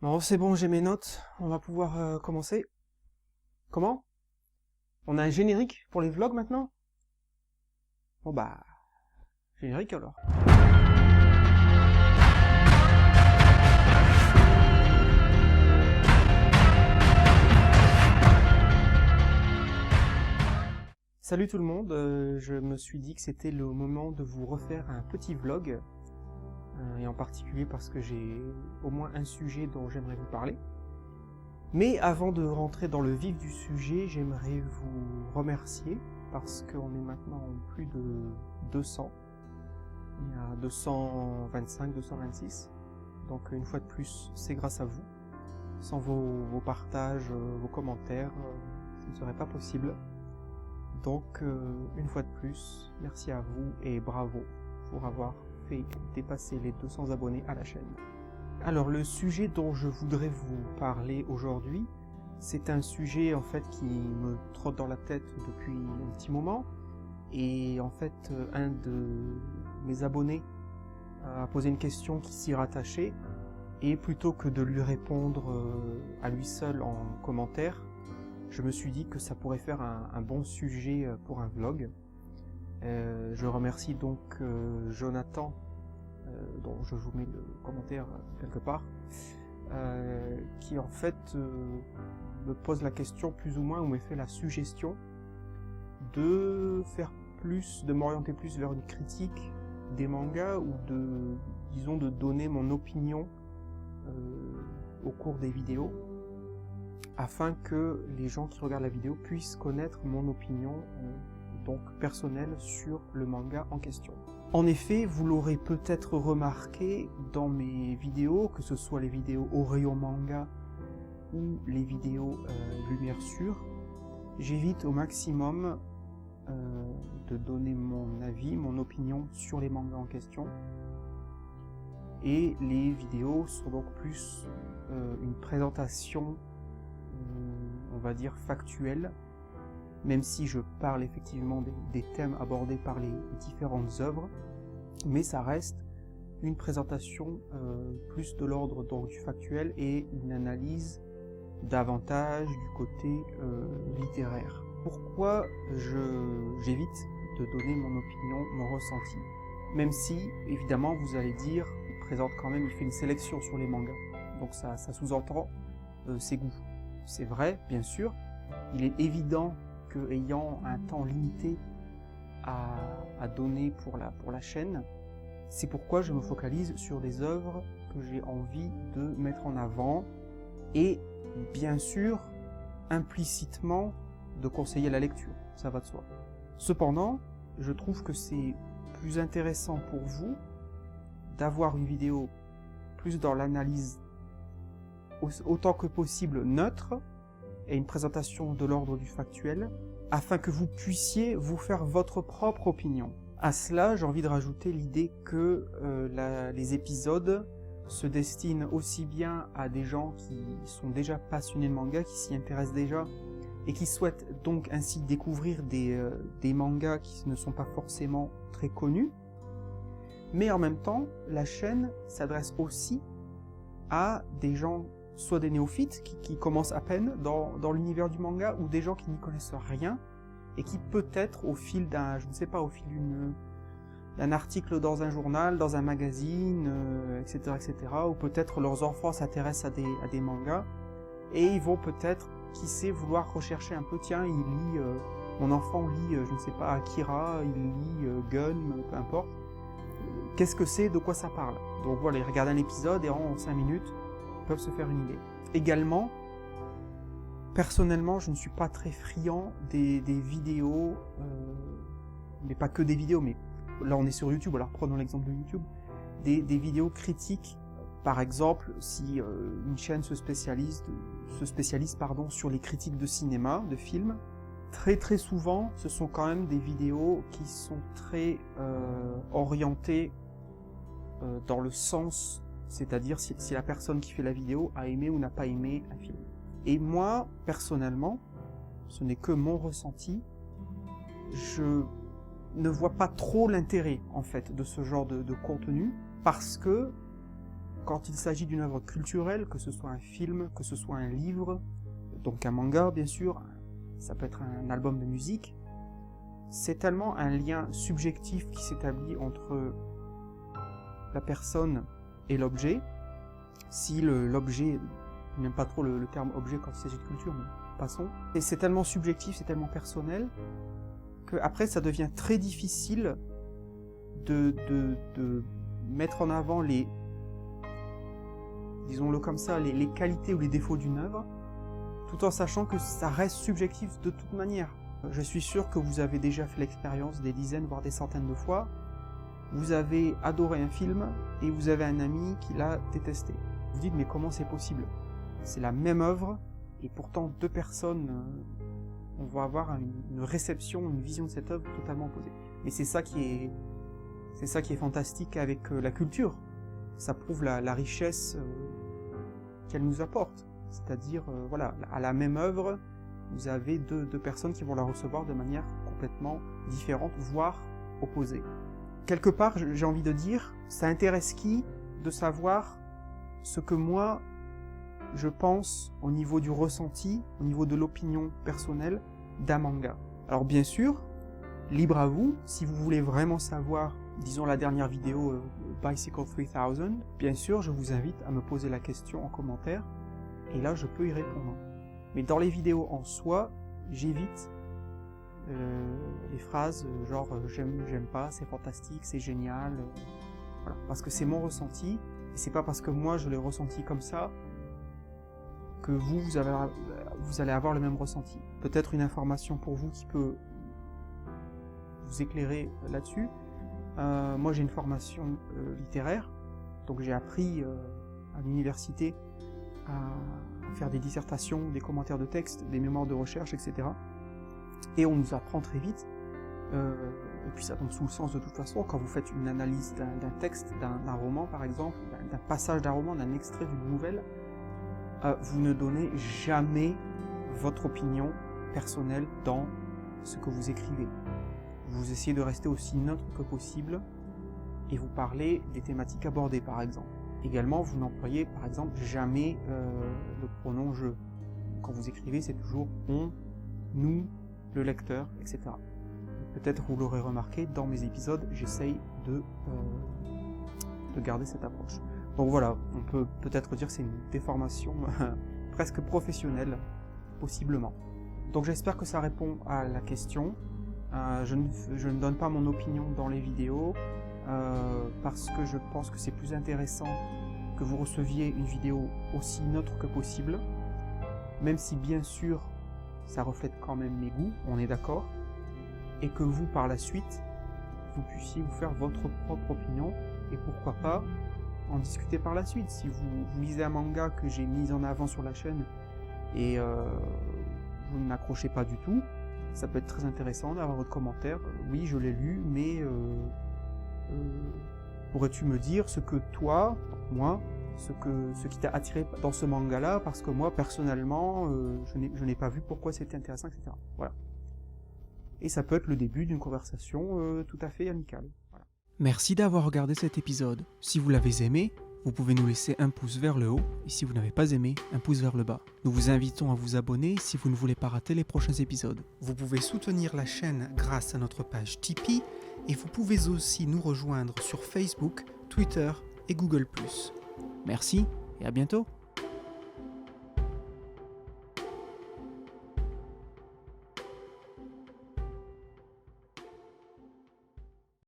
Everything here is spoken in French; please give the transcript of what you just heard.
Bon, c'est bon, j'ai mes notes, on va pouvoir commencer. Comment? On a un générique pour les vlogs maintenant? Bon bah, générique alors. Salut tout le monde, je me suis dit que c'était le moment de vous refaire un petit vlog, et en particulier parce que j'ai au moins un sujet dont j'aimerais vous parler. Mais avant de rentrer dans le vif du sujet, j'aimerais vous remercier parce qu'on est maintenant plus de 200. Il y a 225, 226. Donc une fois de plus, c'est grâce à vous. Sans vos partages, vos commentaires, ce ne serait pas possible. Donc une fois de plus, merci à vous et bravo pour avoir fait dépasser les 200 abonnés à la chaîne. Alors le sujet dont je voudrais vous parler aujourd'hui, c'est un sujet en fait qui me trotte dans la tête depuis un petit moment. Et en fait, un de mes abonnés a posé une question qui s'y rattachait. Et plutôt que de lui répondre à lui seul en commentaire, je me suis dit que ça pourrait faire un bon sujet pour un vlog. Je remercie donc Jonathan, dont je vous mets le commentaire quelque part, qui en fait me pose la question plus ou moins, ou me fait la suggestion de m'orienter plus vers une critique des mangas, ou disons de donner mon opinion au cours des vidéos, afin que les gens qui regardent la vidéo puissent connaître mon opinion donc personnelle sur le manga en question. En effet, vous l'aurez peut-être remarqué dans mes vidéos, que ce soit les vidéos Oreo Manga ou les vidéos Lumière Sûre, j'évite au maximum de donner mon avis, mon opinion sur les mangas en question. Et les vidéos sont donc plus une présentation, on va dire factuelle, même si je parle effectivement des thèmes abordés par les différentes œuvres, mais ça reste une présentation plus de l'ordre du factuel et une analyse davantage du côté littéraire. Pourquoi j'évite de donner mon opinion, mon ressenti? Même si, évidemment, vous allez dire, il fait une sélection sur les mangas, donc ça sous-entend ses goûts. C'est vrai, bien sûr, il est évident qu'ayant un temps limité à donner pour la chaîne, c'est pourquoi je me focalise sur des œuvres que j'ai envie de mettre en avant, et bien sûr, implicitement, de conseiller la lecture, ça va de soi. Cependant, je trouve que c'est plus intéressant pour vous d'avoir une vidéo plus dans l'analyse autant que possible neutre, et une présentation de l'ordre du factuel, afin que vous puissiez vous faire votre propre opinion. À cela, j'ai envie de rajouter l'idée que les épisodes se destinent aussi bien à des gens qui sont déjà passionnés de manga, qui s'y intéressent déjà, et qui souhaitent donc ainsi découvrir des mangas qui ne sont pas forcément très connus, mais en même temps, la chaîne s'adresse aussi à des gens, soit des néophytes qui commencent à peine dans l'univers du manga, ou des gens qui n'y connaissent rien, et qui peut-être au fil d'un article dans un journal, dans un magazine, etc., ou peut-être leurs enfants s'intéressent à des mangas, et ils vont peut-être, qui sait, vouloir rechercher un peu, tiens, mon enfant lit, je ne sais pas, Akira, il lit Gun, peu importe, qu'est-ce que c'est, de quoi ça parle? Donc voilà, ils regardent un épisode et en 5 minutes, ils peuvent se faire une idée. Également, personnellement, je ne suis pas très friand des vidéos, mais pas que des vidéos, mais là on est sur YouTube, alors prenons l'exemple de YouTube, des vidéos critiques. Par exemple, si une chaîne se spécialise sur les critiques de cinéma, de films, très souvent, ce sont quand même des vidéos qui sont très orientées dans le sens, c'est-à-dire si la personne qui fait la vidéo a aimé ou n'a pas aimé un film. Et moi, personnellement, ce n'est que mon ressenti, je ne vois pas trop l'intérêt, en fait, de ce genre de contenu, parce que quand il s'agit d'une œuvre culturelle, que ce soit un film, que ce soit un livre, donc un manga bien sûr, ça peut être un album de musique, c'est tellement un lien subjectif qui s'établit entre la personne et l'objet. Si l'objet, je n'aime pas trop le terme objet quand il s'agit de culture, mais passons. Et c'est tellement subjectif, c'est tellement personnel, qu'après ça devient très difficile de mettre en avant les, disons-le comme ça, les qualités ou les défauts d'une œuvre, tout en sachant que ça reste subjectif de toute manière. Je suis sûr que vous avez déjà fait l'expérience des dizaines, voire des centaines de fois. Vous avez adoré un film et vous avez un ami qui l'a détesté. Vous dites, mais comment c'est possible? C'est la même œuvre et pourtant deux personnes, on va avoir une réception, une vision de cette œuvre totalement opposée. Mais c'est ça qui est fantastique avec la culture. Ça prouve la richesse qu'elle nous apporte. C'est-à-dire, voilà, à la même œuvre, vous avez deux personnes qui vont la recevoir de manière complètement différente, voire opposée. Quelque part, j'ai envie de dire, ça intéresse qui de savoir ce que moi, je pense au niveau du ressenti, au niveau de l'opinion personnelle d'un manga. Alors bien sûr, libre à vous, si vous voulez vraiment savoir, disons la dernière vidéo Bicycle 3000, bien sûr, je vous invite à me poser la question en commentaire, et là je peux y répondre. Mais dans les vidéos en soi, j'évite les phrases genre j'aime pas, c'est fantastique, c'est génial, voilà. Parce que c'est mon ressenti, et c'est pas parce que moi je l'ai ressenti comme ça que vous allez avoir le même ressenti. Peut-être une information pour vous qui peut vous éclairer là-dessus. Moi j'ai une formation littéraire, donc j'ai appris à l'université à faire des dissertations, des commentaires de texte, des mémoires de recherche, etc. Et on nous apprend très vite, et puis ça tombe sous le sens de toute façon, quand vous faites une analyse d'un texte, d'un roman par exemple, d'un passage d'un roman, d'un extrait d'une nouvelle, vous ne donnez jamais votre opinion personnelle dans ce que vous écrivez. Vous essayez de rester aussi neutre que possible, et vous parlez des thématiques abordées par exemple. Également, vous n'employez par exemple jamais le pronom « je ». Quand vous écrivez, c'est toujours « on »,« nous », le lecteur, etc. Peut-être vous l'aurez remarqué, dans mes épisodes, j'essaye de garder cette approche. Donc voilà, on peut peut-être dire que c'est une déformation presque professionnelle, possiblement. Donc j'espère que ça répond à la question. Je ne donne pas mon opinion dans les vidéos, parce que je pense que c'est plus intéressant que vous receviez une vidéo aussi neutre que possible, même si bien sûr ça reflète quand même mes goûts, on est d'accord, et que vous par la suite vous puissiez vous faire votre propre opinion, et pourquoi pas en discuter par la suite. Si vous lisez un manga que j'ai mis en avant sur la chaîne et vous n'accrochez pas du tout, ça peut être très intéressant d'avoir votre commentaire. Oui, je l'ai lu, mais pourrais-tu me dire ce que toi, moi, ce qui t'a attiré dans ce manga-là, parce que moi, personnellement, je n'ai pas vu pourquoi c'était intéressant, etc. Voilà. Et ça peut être le début d'une conversation tout à fait amicale. Voilà. Merci d'avoir regardé cet épisode. Si vous l'avez aimé, vous pouvez nous laisser un pouce vers le haut, et si vous n'avez pas aimé, un pouce vers le bas. Nous vous invitons à vous abonner si vous ne voulez pas rater les prochains épisodes. Vous pouvez soutenir la chaîne grâce à notre page Tipeee, et vous pouvez aussi nous rejoindre sur Facebook, Twitter et Google+. Merci et à bientôt.